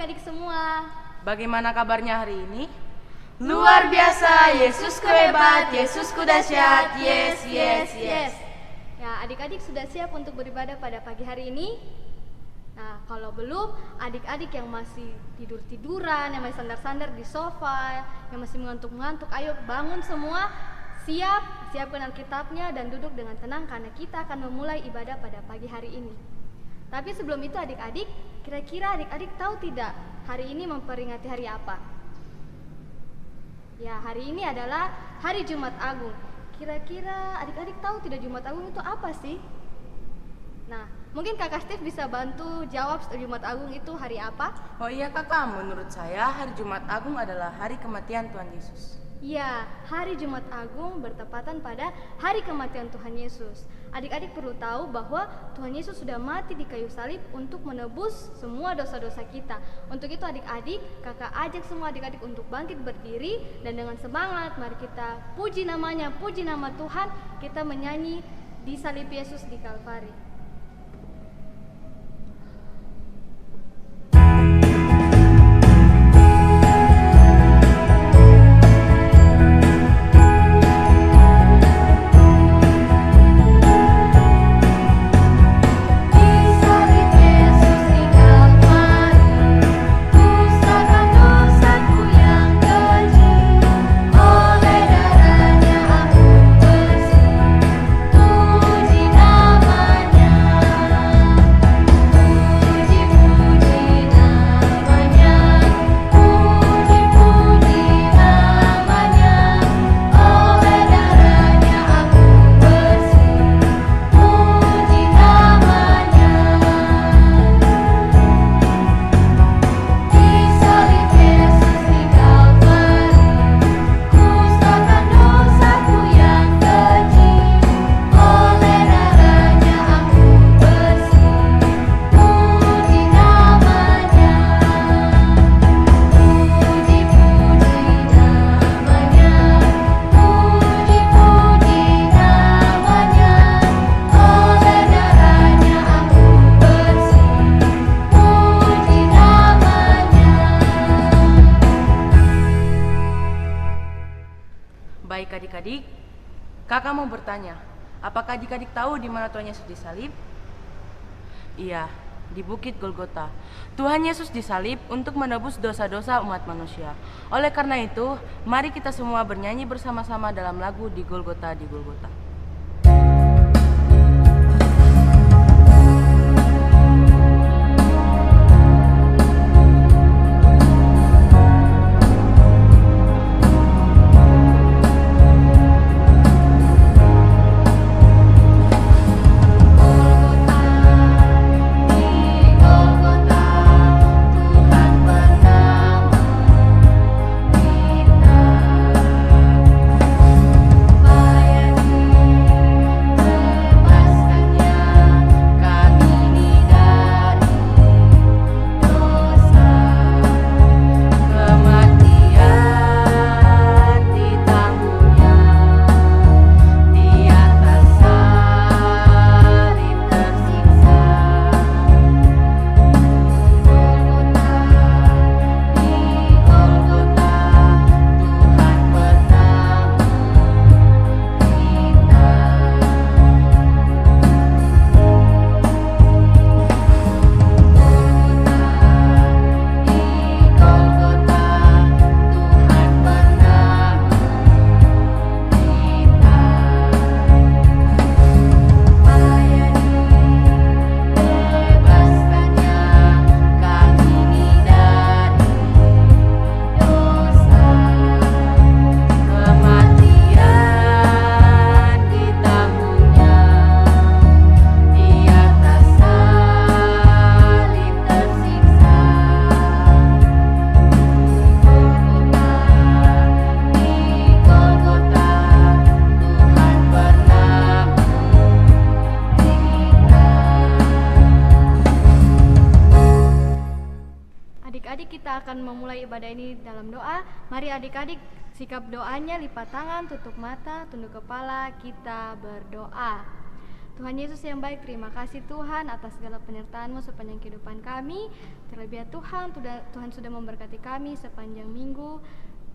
adik-adik semua. Bagaimana kabarnya hari ini? Luar biasa, Yesusku hebat, Yesusku dahsyat, yes, yes, yes. Ya, adik-adik sudah siap untuk beribadah pada pagi hari ini? Nah, kalau belum, adik-adik yang masih tidur-tiduran, yang masih sandar-sandar di sofa, yang masih mengantuk-mengantuk, ayo bangun semua, siapkan Alkitabnya dan duduk dengan tenang karena kita akan memulai ibadah pada pagi hari ini. Tapi sebelum itu adik-adik, kira-kira adik-adik tahu tidak hari ini memperingati hari apa? Ya, hari ini adalah hari Jumat Agung. Kira-kira adik-adik tahu tidak Jumat Agung itu apa sih? Nah, mungkin Kakak Steve bisa bantu jawab Jumat Agung itu hari apa? Oh iya kakak, menurut saya hari Jumat Agung adalah hari kematian Tuhan Yesus. Ya, hari Jumat Agung bertepatan pada hari kematian Tuhan Yesus. Adik-adik perlu tahu bahwa Tuhan Yesus sudah mati di kayu salib untuk menebus semua dosa-dosa kita. Untuk itu adik-adik, kakak ajak semua adik-adik untuk bangkit berdiri dan dengan semangat mari kita puji namanya, puji nama Tuhan, kita menyanyi di salib Yesus di Kalvari. Baik adik-adik, kakak mau bertanya, apakah adik-adik tahu di mana Tuhan Yesus disalib? Iya, di Bukit Golgota. Tuhan Yesus disalib untuk menebus dosa-dosa umat manusia. Oleh karena itu, mari kita semua bernyanyi bersama-sama dalam lagu Di Golgota, di Golgota. Kita akan memulai ibadah ini dalam doa. Mari adik-adik sikap doanya, lipat tangan, tutup mata, tunduk kepala, kita berdoa. Tuhan Yesus yang baik, terima kasih Tuhan atas segala penyertaan-Mu sepanjang kehidupan kami. Terlebih ya Tuhan, Tuhan sudah memberkati kami sepanjang minggu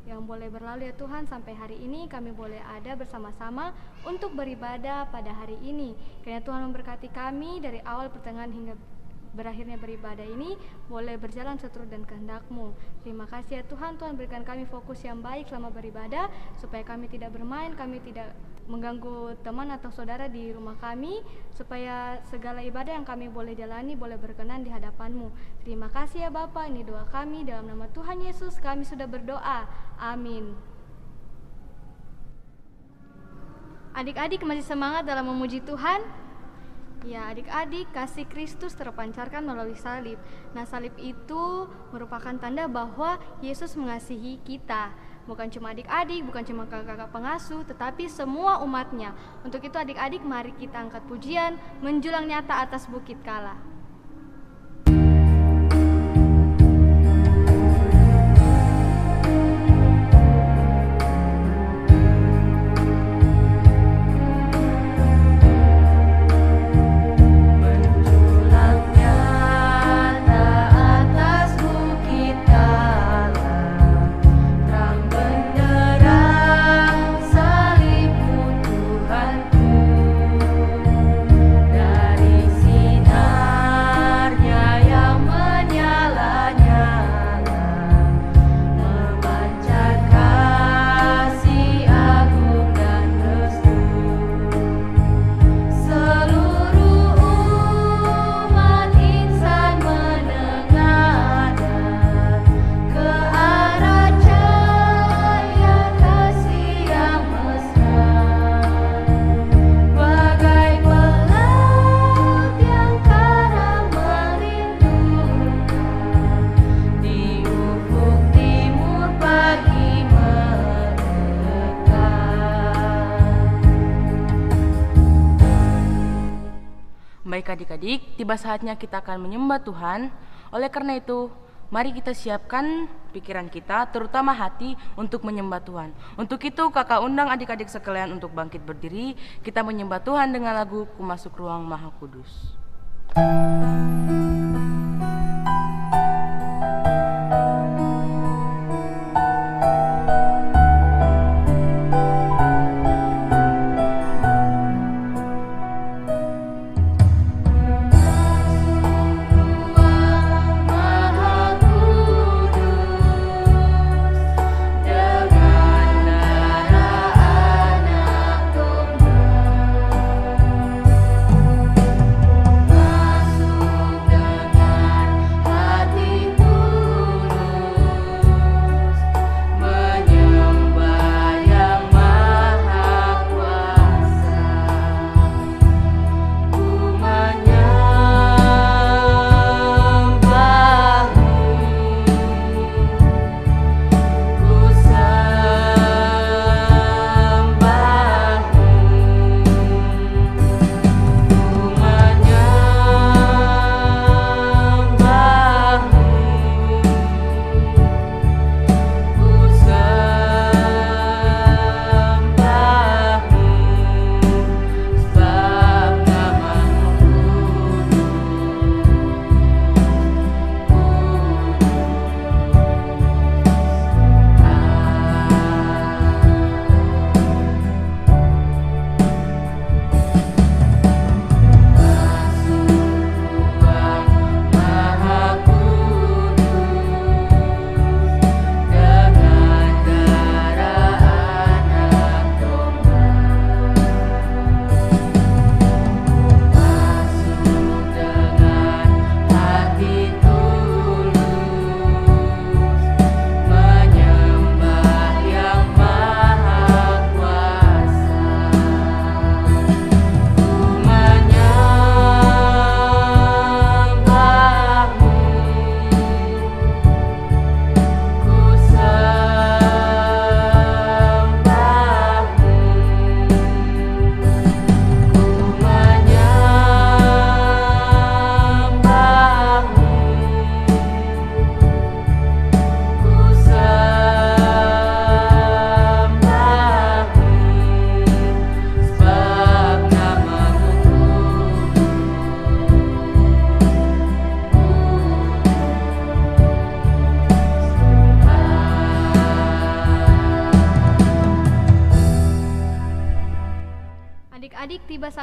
yang boleh berlalu ya Tuhan. Sampai hari ini kami boleh ada bersama-sama untuk beribadah pada hari ini. Kiranya Tuhan memberkati kami dari awal, pertengahan hingga berakhirnya beribadah ini boleh berjalan seturut dan kehendak-Mu. Terima kasih ya Tuhan, Tuhan berikan kami fokus yang baik selama beribadah, supaya kami tidak bermain, kami tidak mengganggu teman atau saudara di rumah kami, supaya segala ibadah yang kami boleh jalani boleh berkenan di hadapan-Mu. Terima kasih ya Bapa, ini doa kami dalam nama Tuhan Yesus kami sudah berdoa. Amin. Adik-adik masih semangat dalam memuji Tuhan? Ya, adik-adik, kasih Kristus terpancarkan melalui salib. Nah, salib itu merupakan tanda bahwa Yesus mengasihi kita. Bukan cuma adik-adik, bukan cuma kakak-kakak pengasuh, tetapi semua umatnya. Untuk itu adik-adik, mari kita angkat pujian menjulang nyata atas bukit Kala. Baik adik-adik, tiba saatnya kita akan menyembah Tuhan. Oleh karena itu, mari kita siapkan pikiran kita, terutama hati, untuk menyembah Tuhan. Untuk itu, kakak undang adik-adik sekalian untuk bangkit berdiri. Kita menyembah Tuhan dengan lagu Ku Masuk Ruang Maha Kudus. Masuk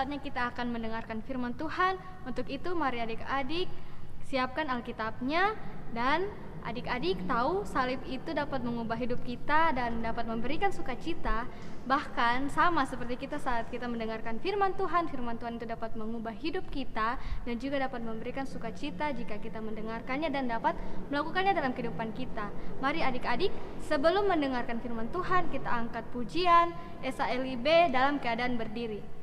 saatnya kita akan mendengarkan firman Tuhan. Untuk itu mari adik-adik siapkan Alkitabnya, dan adik-adik tahu salib itu dapat mengubah hidup kita dan dapat memberikan sukacita. Bahkan sama seperti kita saat kita mendengarkan firman Tuhan itu dapat mengubah hidup kita dan juga dapat memberikan sukacita jika kita mendengarkannya dan dapat melakukannya dalam kehidupan kita. Mari adik-adik, sebelum mendengarkan firman Tuhan, kita angkat pujian Esa LIB dalam keadaan berdiri.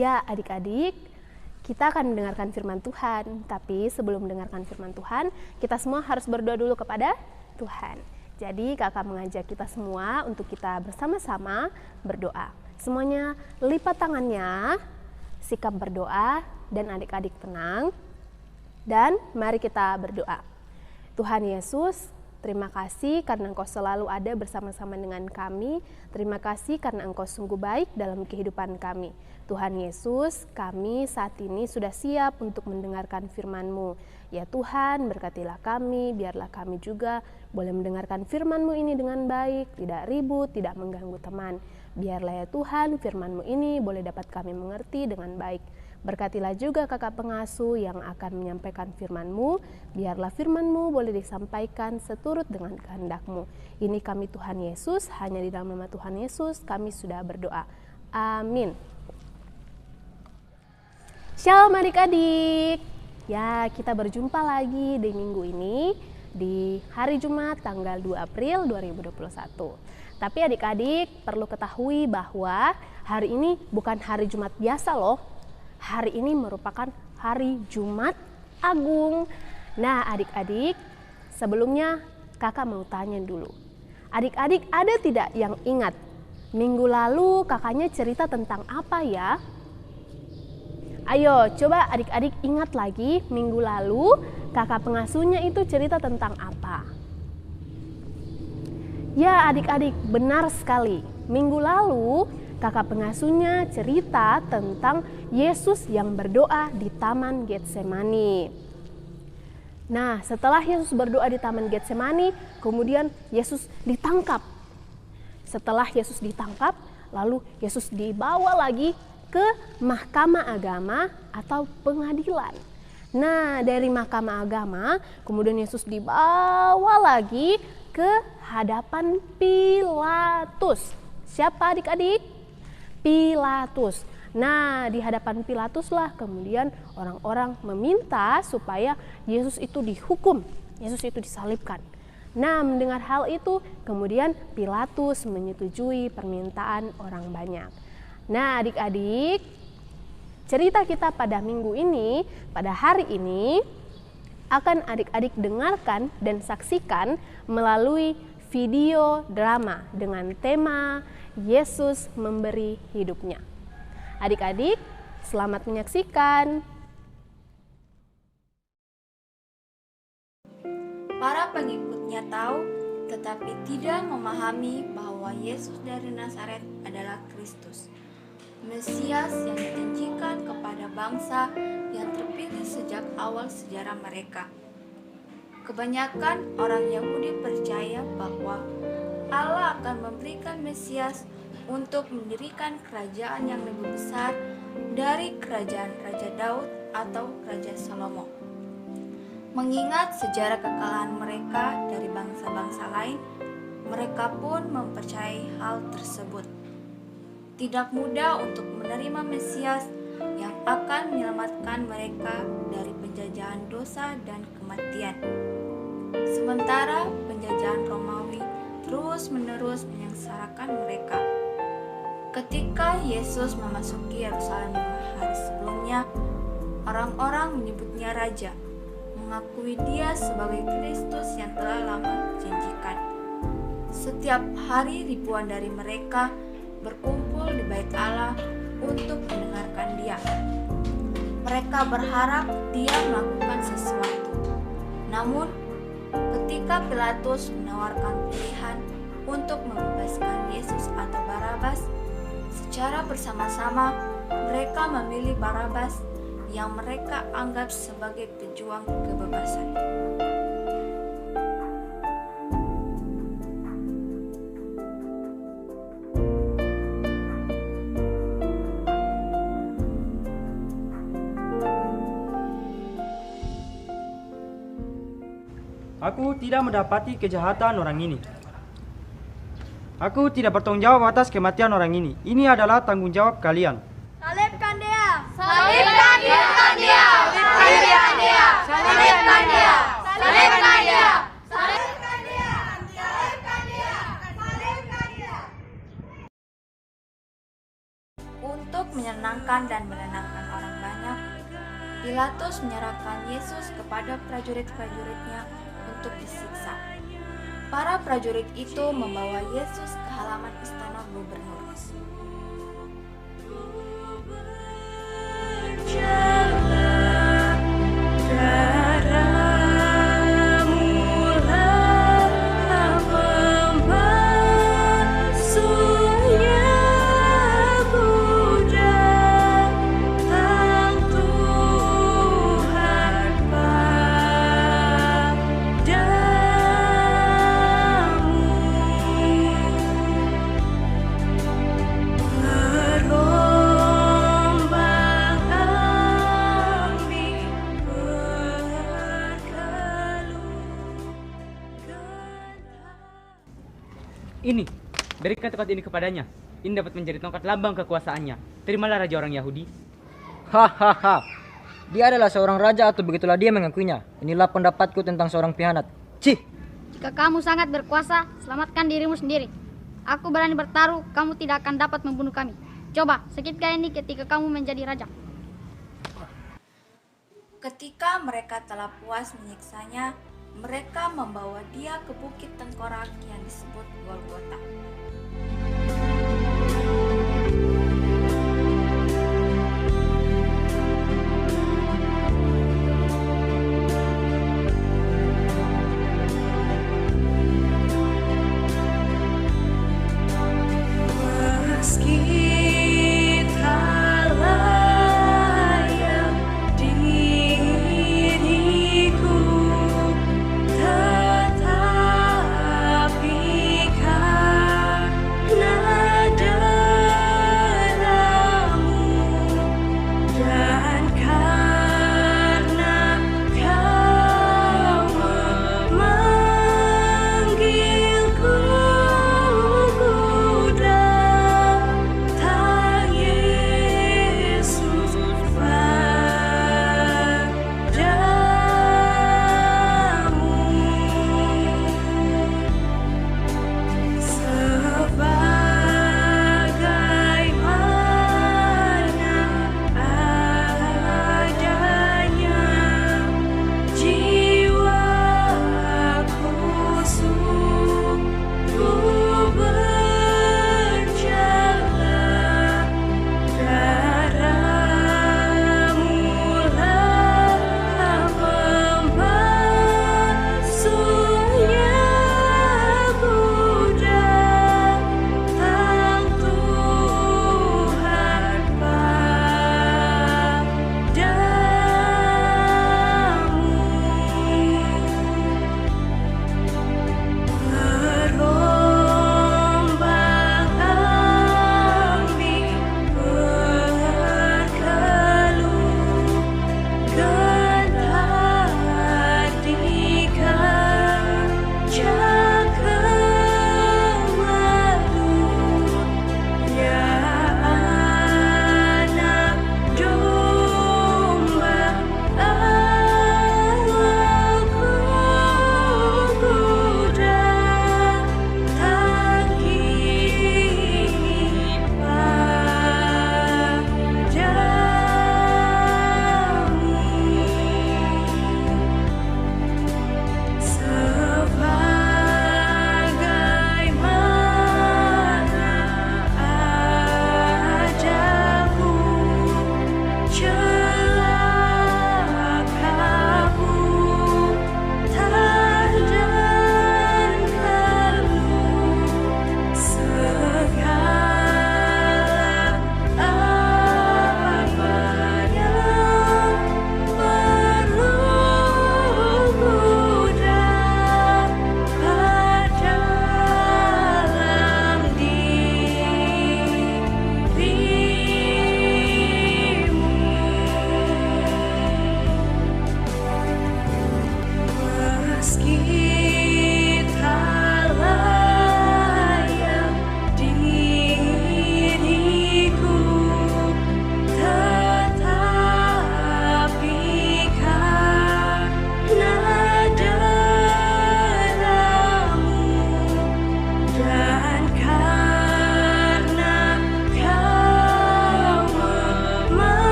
Ya, adik-adik, kita akan mendengarkan firman Tuhan. Tapi sebelum mendengarkan firman Tuhan, kita semua harus berdoa dulu kepada Tuhan. Jadi kakak mengajak kita semua untuk kita bersama-sama berdoa. Semuanya lipat tangannya, sikap berdoa, dan adik-adik tenang. Dan mari kita berdoa. Tuhan Yesus, terima kasih karena Engkau selalu ada bersama-sama dengan kami. Terima kasih karena Engkau sungguh baik dalam kehidupan kami. Tuhan Yesus, kami saat ini sudah siap untuk mendengarkan firman-Mu. Ya Tuhan, berkatilah kami, biarlah kami juga boleh mendengarkan firman-Mu ini dengan baik, tidak ribut, tidak mengganggu teman. Biarlah ya Tuhan, firman-Mu ini boleh dapat kami mengerti dengan baik. Berkatilah juga kakak pengasuh yang akan menyampaikan firman-Mu, biarlah firman-Mu boleh disampaikan seturut dengan kehendak-Mu. Ini kami Tuhan Yesus, hanya di dalam nama Tuhan Yesus kami sudah berdoa. Amin. Shalom adik-adik. Ya, kita berjumpa lagi di minggu ini, di hari Jumat tanggal 2 April 2021. Tapi adik-adik perlu ketahui bahwa hari ini bukan hari Jumat biasa loh. Hari ini merupakan hari Jumat Agung. Nah adik-adik, sebelumnya kakak mau tanya dulu. Adik-adik ada tidak yang ingat? Minggu lalu kakaknya cerita tentang apa ya? Ayo coba adik-adik ingat lagi, minggu lalu kakak pengasuhnya itu cerita tentang apa? Ya adik-adik, benar sekali. Minggu lalu kakak pengasuhnya cerita tentang Yesus yang berdoa di Taman Getsemani. Nah, setelah Yesus berdoa di Taman Getsemani, kemudian Yesus ditangkap. Setelah Yesus ditangkap, lalu Yesus dibawa lagi ke Mahkamah Agama atau pengadilan. Nah, dari Mahkamah Agama, kemudian Yesus dibawa lagi ke hadapan Pilatus. Siapa adik-adik? Pilatus. Nah, di hadapan Pilatus lah kemudian orang-orang meminta supaya Yesus itu dihukum, Yesus itu disalibkan. Nah, mendengar hal itu, kemudian Pilatus menyetujui permintaan orang banyak. Nah, adik-adik, cerita kita pada minggu ini, pada hari ini, akan adik-adik dengarkan dan saksikan melalui video drama dengan tema Yesus memberi hidupnya. Adik-adik, selamat menyaksikan. Para pengikutnya tahu, tetapi tidak memahami bahwa Yesus dari Nazaret adalah Kristus, Mesias yang dijanjikan kepada bangsa yang terpilih sejak awal sejarah mereka. Kebanyakan orang Yahudi percaya bahwa Allah akan memberikan Mesias untuk mendirikan kerajaan yang lebih besar dari kerajaan Raja Daud atau Raja Salomo. Mengingat sejarah kekalahan mereka dari bangsa-bangsa lain, mereka pun mempercayai hal tersebut. Tidak mudah untuk menerima Mesias yang akan menyelamatkan mereka dari penjajahan dosa dan kematian. Sementara penjajahan Romawi terus-menerus menyengsarakan mereka. Ketika Yesus memasuki Yerusalem 5 hari sebelumnya, orang-orang menyebutnya raja, mengakui dia sebagai Kristus yang telah lama dijanjikan. Setiap hari ribuan dari mereka berkumpul di Bait Allah untuk mendengarkan dia. Mereka berharap dia melakukan sesuatu. Namun, ketika Pilatus menawarkan pilihan untuk membebaskan Yesus atau Barabas, secara bersama-sama mereka memilih Barabas yang mereka anggap sebagai pejuang kebebasan. Aku tidak mendapati kejahatan orang ini. Aku tidak bertanggung jawab atas kematian orang ini. Ini adalah tanggung jawab kalian. Salibkan dia! Salibkan dia! Salibkan dia! Salibkan dia! Salibkan dia! Salibkan dia! Salibkan dia! Salibkan dia! Salibkan dia! Untuk menyenangkan dan menenangkan orang banyak, Pilatus menyerahkan Yesus kepada prajurit-prajuritnya untuk disiksa. Para prajurit itu membawa Yesus ke halaman istana gubernur. Ini, berikan tongkat ini kepadanya. Ini dapat menjadi tongkat lambang kekuasaannya. Terimalah raja orang Yahudi. Hahaha. Dia adalah seorang raja atau begitulah dia mengakuinya. Inilah pendapatku tentang seorang pengkhianat. Cih. Jika kamu sangat berkuasa, selamatkan dirimu sendiri. Aku berani bertaruh, kamu tidak akan dapat membunuh kami. Coba, sakitkah ini ketika kamu menjadi raja? Ketika mereka telah puas menyiksanya, mereka membawa dia ke bukit tengkorak yang disebut Golgota. Tetapi karena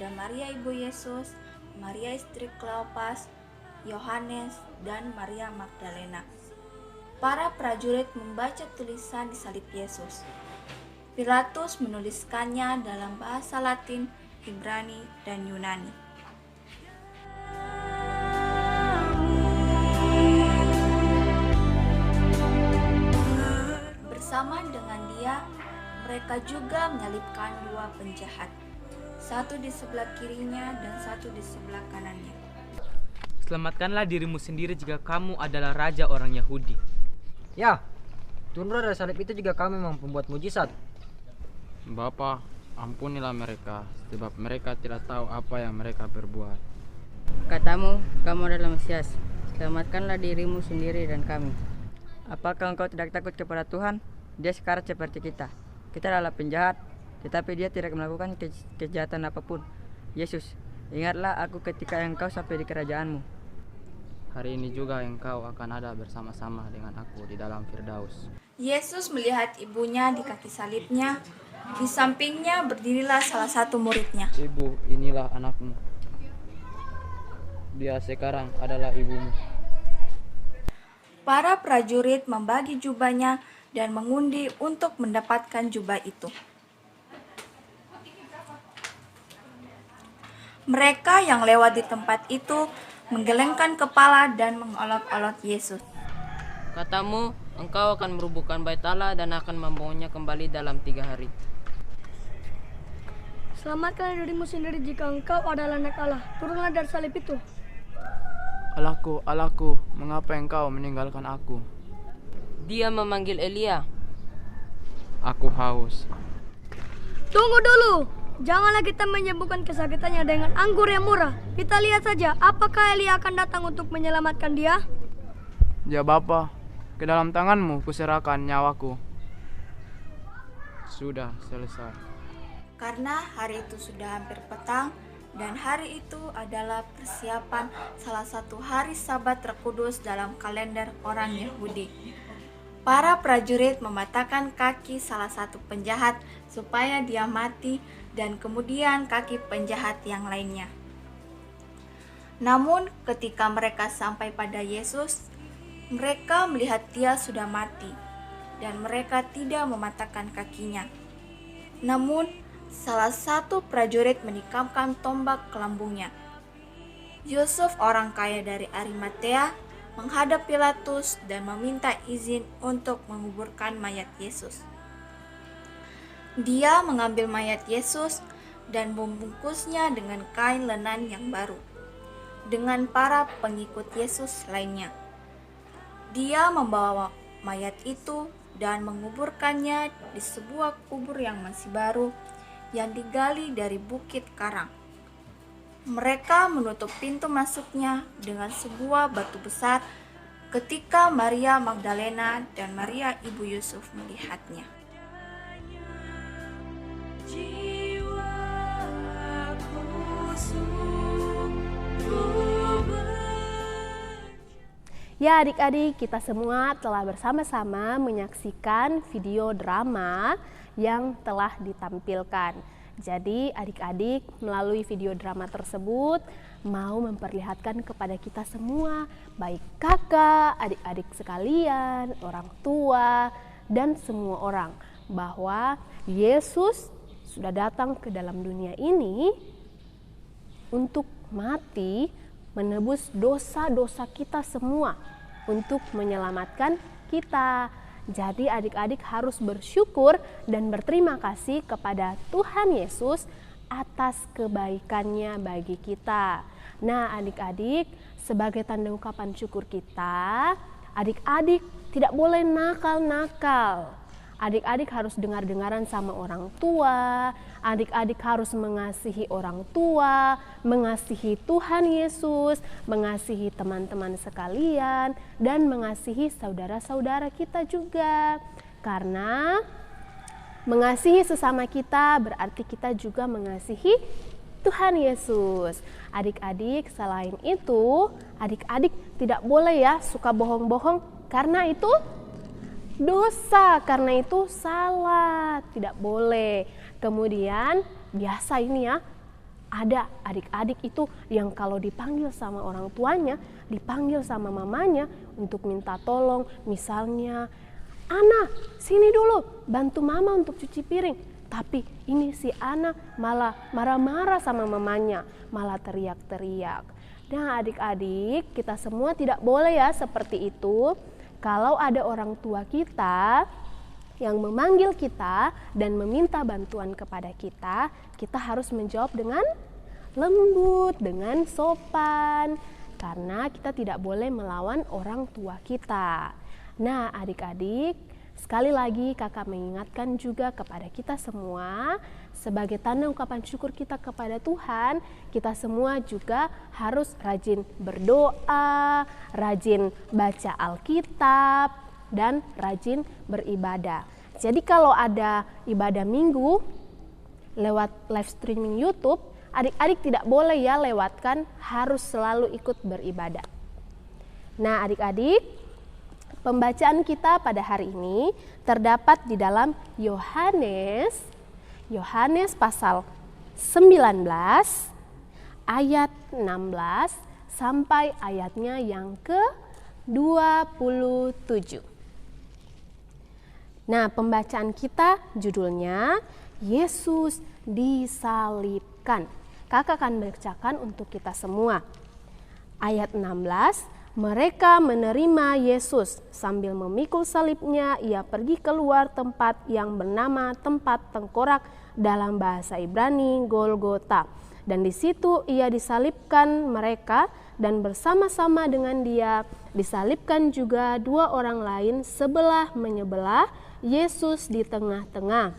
ada Maria ibu Yesus, Maria istri Kleopas, Yohanes, dan Maria Magdalena. Para prajurit membaca tulisan di salib Yesus. Pilatus menuliskannya dalam bahasa Latin, Ibrani, dan Yunani. Bersama dengan dia, mereka juga menyalibkan dua penjahat, satu di sebelah kirinya dan satu di sebelah kanannya. Selamatkanlah dirimu sendiri jika kamu adalah raja orang Yahudi. Ya, turunlah dari salib itu jika kamu memang pembuat mujizat. Bapa, ampunilah mereka, sebab mereka tidak tahu apa yang mereka berbuat. Katamu, kamu adalah Mesias. Selamatkanlah dirimu sendiri dan kami. Apakah engkau tidak takut kepada Tuhan? Dia sekarang seperti kita. Kita adalah penjahat, tetapi dia tidak melakukan kejahatan apapun. Yesus, ingatlah aku ketika engkau sampai di kerajaanmu. Hari ini juga engkau akan ada bersama-sama dengan aku di dalam Firdaus. Yesus melihat ibunya di kaki salibnya. Di sampingnya berdirilah salah satu muridnya. Ibu, inilah anakmu. Dia sekarang adalah ibumu. Para prajurit membagi jubahnya dan mengundi untuk mendapatkan jubah itu. Mereka yang lewat di tempat itu menggelengkan kepala dan mengolok-olok Yesus. Katamu, engkau akan merubuhkan bait Allah dan akan membangunnya kembali dalam 3 hari. Selamatkan dirimu sendiri jika engkau adalah anak Allah. Turunlah dari salib itu. Allahku, Allahku, mengapa engkau meninggalkan aku? Dia memanggil Elia. Aku haus. Tunggu dulu. Janganlah kita menyembuhkan kesakitannya dengan anggur yang murah. Kita lihat saja apakah Elia akan datang untuk menyelamatkan dia. Ya Bapa, ke dalam tanganmu kuserahkan nyawaku. Sudah selesai. Karena hari itu sudah hampir petang, dan hari itu adalah persiapan salah satu hari Sabat terkudus dalam kalender orang Yahudi. Para prajurit mematahkan kaki salah satu penjahat supaya dia mati, dan kemudian kaki penjahat yang lainnya. Namun ketika mereka sampai pada Yesus, mereka melihat dia sudah mati, dan mereka tidak mematahkan kakinya. Namun salah satu prajurit menikamkan tombak ke lambungnya. Yusuf, orang kaya dari Arimatea, menghadap Pilatus dan meminta izin untuk menguburkan mayat Yesus. Dia mengambil mayat Yesus dan membungkusnya dengan kain lenan yang baru, dengan para pengikut Yesus lainnya. Dia membawa mayat itu dan menguburkannya di sebuah kubur yang masih baru, yang digali dari bukit karang. Mereka menutup pintu masuknya dengan sebuah batu besar ketika Maria Magdalena dan Maria ibu Yusuf melihatnya. Ya adik-adik, kita semua telah bersama-sama menyaksikan video drama yang telah ditampilkan. Jadi adik-adik melalui video drama tersebut mau memperlihatkan kepada kita semua, baik kakak, adik-adik sekalian, orang tua, dan semua orang, bahwa Yesus sudah datang ke dalam dunia ini untuk mati, menebus dosa-dosa kita semua, untuk menyelamatkan kita. Jadi adik-adik harus bersyukur dan berterima kasih kepada Tuhan Yesus atas kebaikannya bagi kita. Nah adik-adik, sebagai tanda ungkapan syukur kita, adik-adik tidak boleh nakal-nakal. Adik-adik harus dengar-dengaran sama orang tua, adik-adik harus mengasihi orang tua, mengasihi Tuhan Yesus, mengasihi teman-teman sekalian, dan mengasihi saudara-saudara kita juga. Karena mengasihi sesama kita berarti kita juga mengasihi Tuhan Yesus. Adik-adik, selain itu, adik-adik tidak boleh ya suka bohong-bohong, karena itu dosa, karena itu salah, tidak boleh. Kemudian biasa ini ya, Ada adik-adik itu yang kalau dipanggil sama orang tuanya, dipanggil sama mamanya untuk minta tolong, misalnya, Ana sini dulu bantu mama untuk cuci piring. Tapi ini si Ana malah marah-marah sama mamanya, malah teriak-teriak. Nah adik-adik, kita semua tidak boleh ya seperti itu. Kalau ada orang tua kita yang memanggil kita dan meminta bantuan kepada kita, kita harus menjawab dengan lembut, dengan sopan, karena kita tidak boleh melawan orang tua kita. Nah adik-adik, sekali lagi kakak mengingatkan juga kepada kita semua, sebagai tanda ungkapan syukur kita kepada Tuhan, kita semua juga harus rajin berdoa, rajin baca Alkitab, dan rajin beribadah. Jadi kalau ada ibadah minggu lewat live streaming YouTube, adik-adik tidak boleh ya lewatkan, harus selalu ikut beribadah. Nah adik-adik, pembacaan kita pada hari ini terdapat di dalam Yohanes pasal 19 ayat 16 sampai ayatnya yang ke-27. Nah, pembacaan kita judulnya Yesus disalibkan. Kakak akan bacakan untuk kita semua. Ayat 16, mereka menerima Yesus sambil memikul salibnya, ia pergi keluar tempat yang bernama tempat tengkorak dalam bahasa Ibrani Golgota. Dan di situ ia disalibkan mereka dan bersama-sama dengan dia disalibkan juga dua orang lain sebelah menyebelah Yesus di tengah-tengah.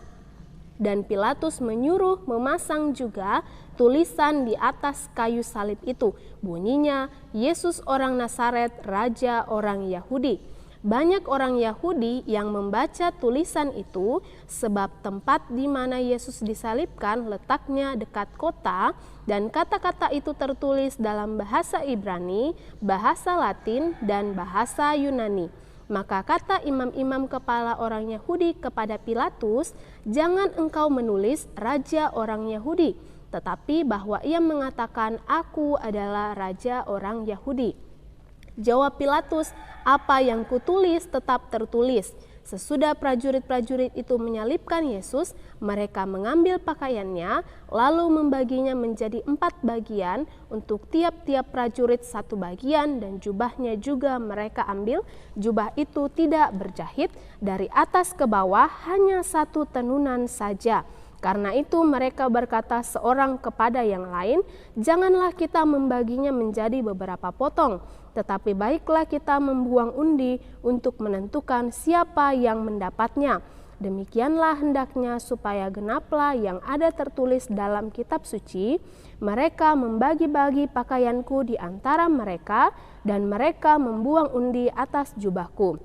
Dan Pilatus menyuruh memasang juga tulisan di atas kayu salib itu. Bunyinya, Yesus orang Nazaret, Raja orang Yahudi. Banyak orang Yahudi yang membaca tulisan itu sebab tempat di mana Yesus disalibkan letaknya dekat kota dan kata-kata itu tertulis dalam bahasa Ibrani, bahasa Latin, dan bahasa Yunani. Maka kata imam-imam kepala orang Yahudi kepada Pilatus, jangan engkau menulis Raja orang Yahudi, tetapi bahwa ia mengatakan, aku adalah Raja orang Yahudi. Jawab Pilatus, apa yang kutulis tetap tertulis. Sesudah prajurit-prajurit itu menyalibkan Yesus, mereka mengambil pakaiannya, lalu membaginya menjadi 4 bagian, untuk tiap-tiap prajurit 1 bagian, dan jubahnya juga mereka ambil. Jubah itu tidak berjahit, dari atas ke bawah hanya 1 tenunan saja. Karena itu mereka berkata seorang kepada yang lain, janganlah kita membaginya menjadi beberapa potong, tetapi baiklah kita membuang undi untuk menentukan siapa yang mendapatnya. Demikianlah hendaknya supaya genaplah yang ada tertulis dalam kitab suci, mereka membagi-bagi pakaianku di antara mereka, dan mereka membuang undi atas jubahku.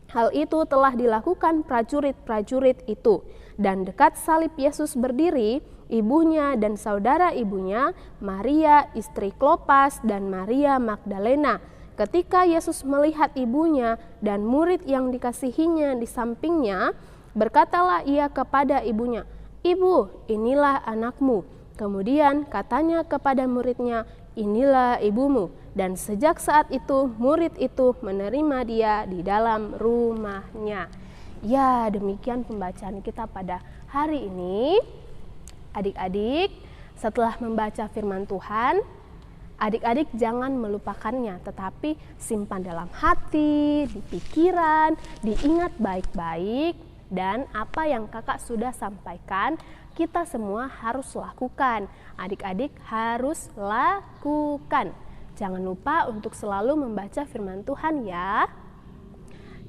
Hal itu telah dilakukan prajurit-prajurit itu. Dan dekat salib Yesus berdiri ibunya dan saudara ibunya, Maria istri Klopas dan Maria Magdalena. Ketika Yesus melihat ibunya dan murid yang dikasihinya di sampingnya, berkatalah ia kepada ibunya, "Ibu, inilah anakmu." Kemudian katanya kepada muridnya, "Inilah ibumu." Dan sejak saat itu murid itu menerima dia di dalam rumahnya. Ya, demikian pembacaan kita pada hari ini. Adik-adik, setelah membaca firman Tuhan, adik-adik jangan melupakannya, tetapi simpan dalam hati, di pikiran, diingat baik-baik, dan apa yang kakak sudah sampaikan, kita semua harus lakukan. Adik-adik harus lakukan. Jangan lupa untuk selalu membaca firman Tuhan ya.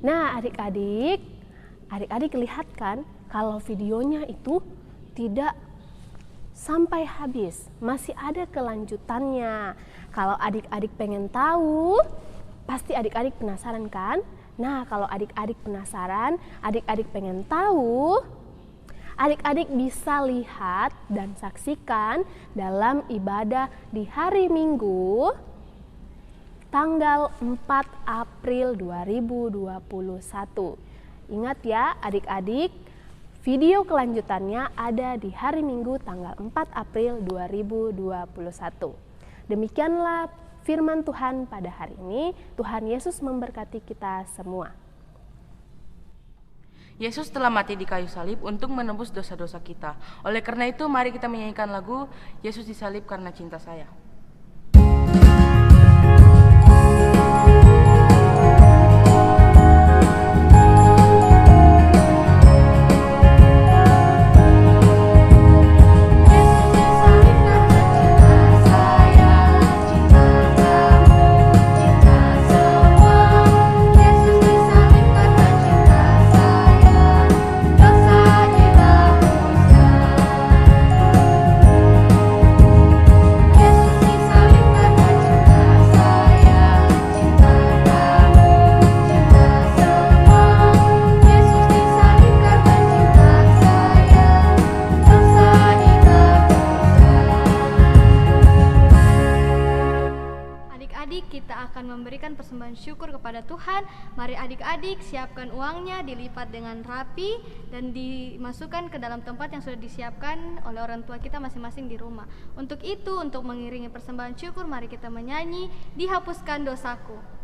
Nah adik-adik lihat kan kalau videonya itu tidak sampai habis, masih ada kelanjutannya. Kalau adik-adik pengen tahu, pasti adik-adik penasaran kan? Nah kalau adik-adik penasaran, adik-adik pengen tahu, adik-adik bisa lihat dan saksikan dalam ibadah di hari Minggu tanggal 4 April 2021. Ingat ya adik-adik, Video kelanjutannya ada di hari Minggu tanggal 4 April 2021. Demikianlah firman Tuhan pada hari ini. Tuhan Yesus memberkati kita semua. Yesus telah mati di kayu salib untuk menebus dosa-dosa kita. Oleh karena itu, mari kita menyanyikan lagu Yesus disalib karena cinta saya. Memberikan persembahan syukur kepada Tuhan. Mari adik-adik siapkan uangnya, dilipat dengan rapi dan dimasukkan ke dalam tempat yang sudah disiapkan oleh orang tua kita masing-masing di rumah. Untuk itu, untuk mengiringi persembahan syukur, mari kita menyanyi Dihapuskan Dosaku.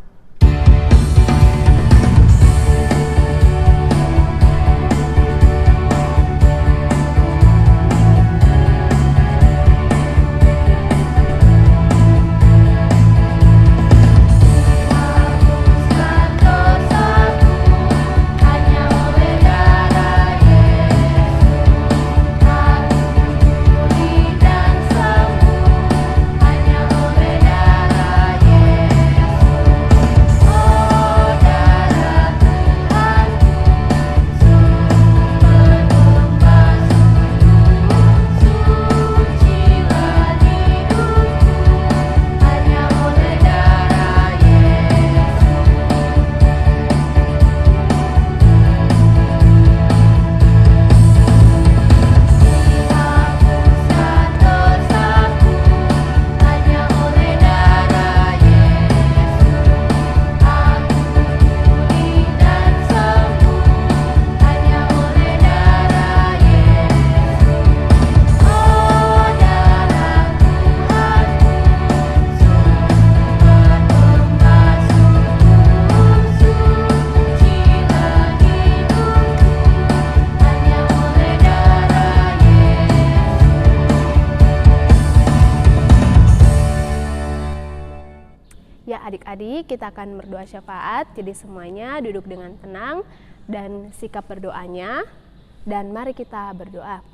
Adik-adik, kita akan berdoa syafaat, jadi semuanya duduk dengan tenang dan sikap berdoanya. Dan mari kita berdoa.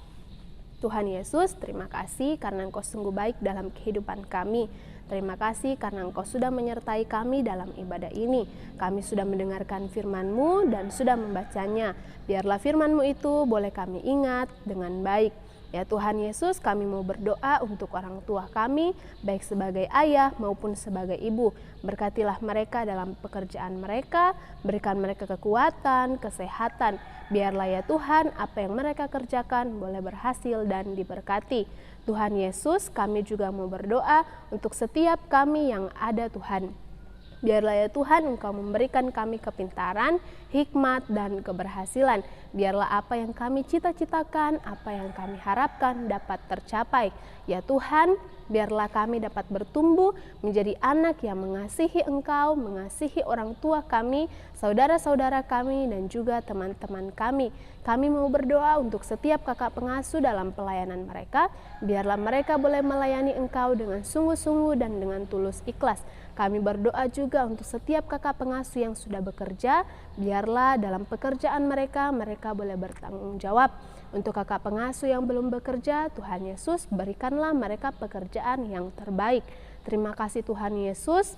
Tuhan Yesus, terima kasih karena Engkau sungguh baik dalam kehidupan kami. Terima kasih karena Engkau sudah menyertai kami dalam ibadah ini. Kami sudah mendengarkan firman-Mu dan sudah membacanya. Biarlah firman-Mu itu boleh kami ingat dengan baik. Ya Tuhan Yesus, kami mau berdoa untuk orang tua kami, baik sebagai ayah maupun sebagai ibu. Berkatilah mereka dalam pekerjaan mereka, berikan mereka kekuatan, kesehatan. Biarlah ya Tuhan, apa yang mereka kerjakan boleh berhasil dan diberkati. Tuhan Yesus, kami juga mau berdoa untuk setiap kami yang ada Tuhan. Biarlah ya Tuhan Engkau memberikan kami kepintaran, hikmat, dan keberhasilan. Biarlah apa yang kami cita-citakan, apa yang kami harapkan dapat tercapai. Ya Tuhan, biarlah kami dapat bertumbuh menjadi anak yang mengasihi Engkau, mengasihi orang tua kami, saudara-saudara kami, dan juga teman-teman kami. Kami mau berdoa untuk setiap kakak pengasuh dalam pelayanan mereka. Biarlah mereka boleh melayani Engkau dengan sungguh-sungguh dan dengan tulus ikhlas. Kami berdoa juga untuk setiap kakak pengasuh yang sudah bekerja, biarlah dalam pekerjaan mereka boleh bertanggung jawab. Untuk kakak pengasuh yang belum bekerja, Tuhan Yesus berikanlah mereka pekerjaan yang terbaik. Terima kasih Tuhan Yesus.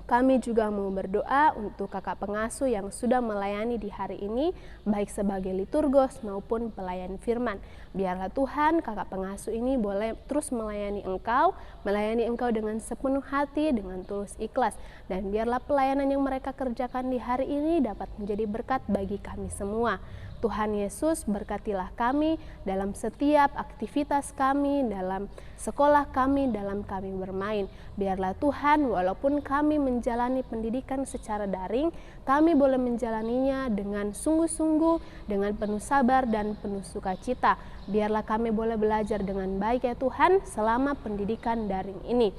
Kami juga mau berdoa untuk kakak pengasuh yang sudah melayani di hari ini, baik sebagai liturgos maupun pelayan firman. Biarlah Tuhan kakak pengasuh ini boleh terus melayani Engkau dengan sepenuh hati, dengan tulus ikhlas. Dan biarlah pelayanan yang mereka kerjakan di hari ini dapat menjadi berkat bagi kami semua. Tuhan Yesus, berkatilah kami dalam setiap aktivitas kami, dalam sekolah kami, dalam kami bermain. Biarlah Tuhan, walaupun kami menjalani pendidikan secara daring, kami boleh menjalaninya dengan sungguh-sungguh, dengan penuh sabar dan penuh sukacita. Biarlah kami boleh belajar dengan baik ya Tuhan selama pendidikan daring ini.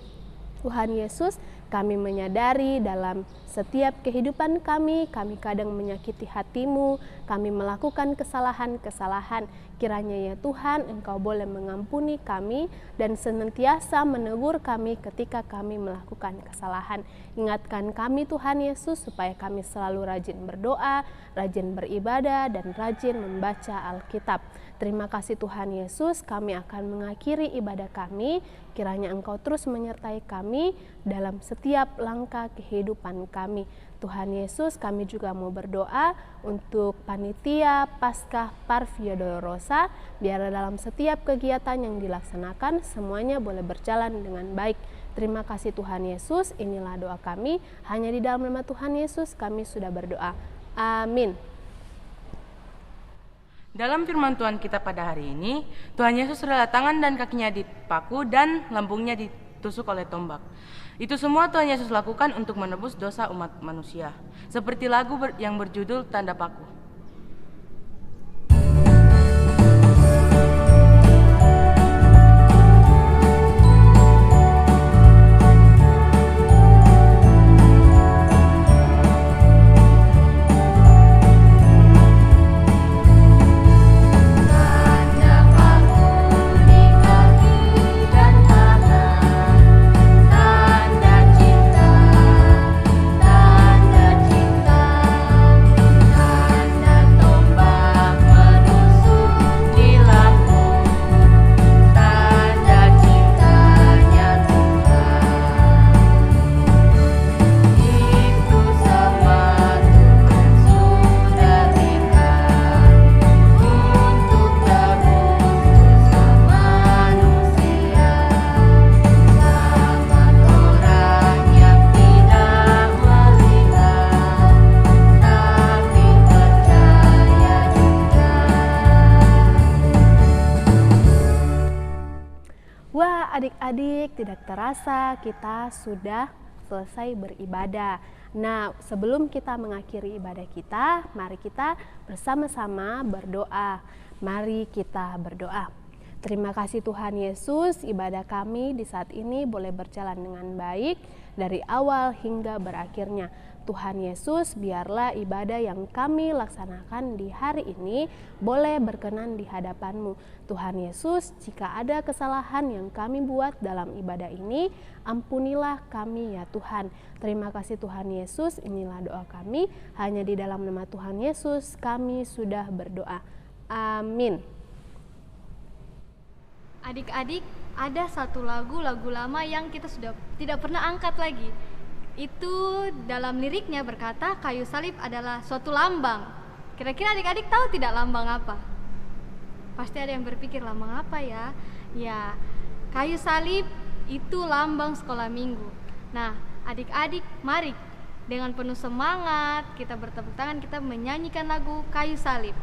Tuhan Yesus, kami menyadari dalam setiap kehidupan kami kadang menyakiti hati-Mu, kami melakukan kesalahan-kesalahan. Kiranya ya Tuhan, Engkau boleh mengampuni kami dan senantiasa menegur kami ketika kami melakukan kesalahan. Ingatkan kami Tuhan Yesus supaya kami selalu rajin berdoa, rajin beribadah, dan rajin membaca Alkitab. Terima kasih Tuhan Yesus, kami akan mengakhiri ibadah kami. Kiranya Engkau terus menyertai kami dalam setiap langkah kehidupan kami. Tuhan Yesus, kami juga mau berdoa untuk panitia Paskah Parvia Dolorosa, biar dalam setiap kegiatan yang dilaksanakan semuanya boleh berjalan dengan baik. Terima kasih Tuhan Yesus, inilah doa kami, hanya di dalam nama Tuhan Yesus kami sudah berdoa. Amin. Dalam firman Tuhan kita pada hari ini, Tuhan Yesus rela tangan dan kakinya dipaku dan lambungnya ditusuk oleh tombak. Itu semua Tuhan Yesus lakukan untuk menebus dosa umat manusia. Seperti lagu yang berjudul Tanda Paku. Adik-adik, tidak terasa kita sudah selesai beribadah. Nah, sebelum kita mengakhiri ibadah kita, mari kita bersama-sama berdoa. Mari kita berdoa. Terima kasih Tuhan Yesus, ibadah kami di saat ini boleh berjalan dengan baik dari awal hingga berakhirnya. Tuhan Yesus, biarlah ibadah yang kami laksanakan di hari ini boleh berkenan di hadapan-Mu. Tuhan Yesus, jika ada kesalahan yang kami buat dalam ibadah ini, ampunilah kami ya Tuhan. Terima kasih Tuhan Yesus, inilah doa kami. Hanya di dalam nama Tuhan Yesus kami sudah berdoa. Amin. Adik-adik, ada satu lagu lama yang kita sudah tidak pernah angkat lagi. Itu dalam liriknya berkata kayu salib adalah suatu lambang. Kira-kira adik-adik tahu tidak lambang apa? Pasti ada yang berpikir lambang apa ya? Ya, kayu salib itu lambang sekolah minggu. Nah, adik-adik mari dengan penuh semangat kita bertepuk tangan, kita menyanyikan lagu kayu salib.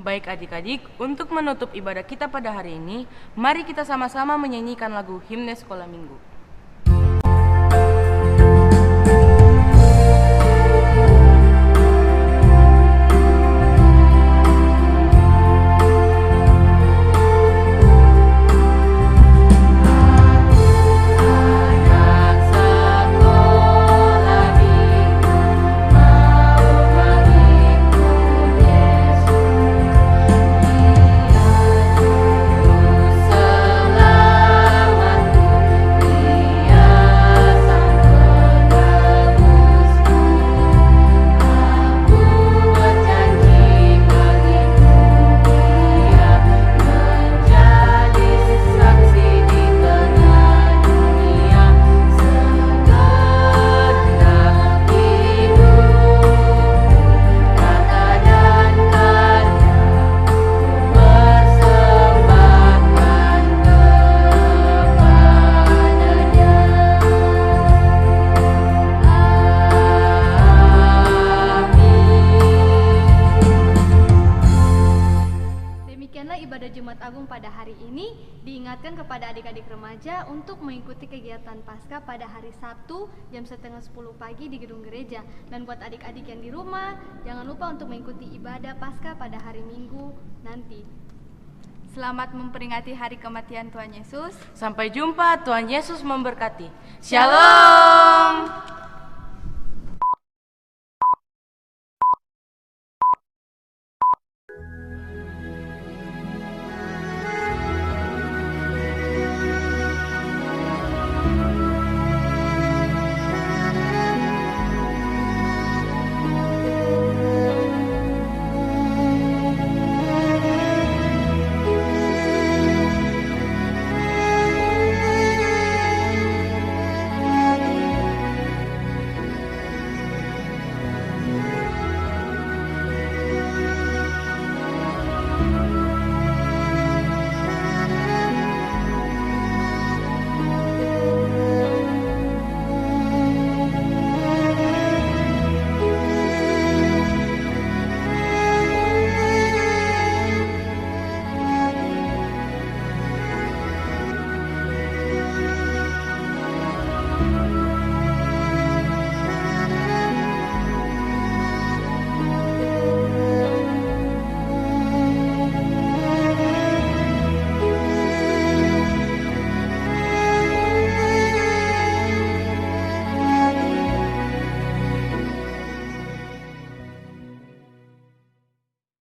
Baik adik-adik, untuk menutup ibadah kita pada hari ini, mari kita sama-sama menyanyikan lagu himne sekolah minggu. pada hari ini diingatkan kepada adik-adik remaja untuk mengikuti kegiatan Paskah pada hari Sabtu jam 9:30 pagi di gedung gereja. Dan buat adik-adik yang di rumah, jangan lupa untuk mengikuti ibadah Paskah pada hari Minggu nanti. Selamat memperingati hari kematian Tuhan Yesus. Sampai jumpa, Tuhan Yesus memberkati. Shalom.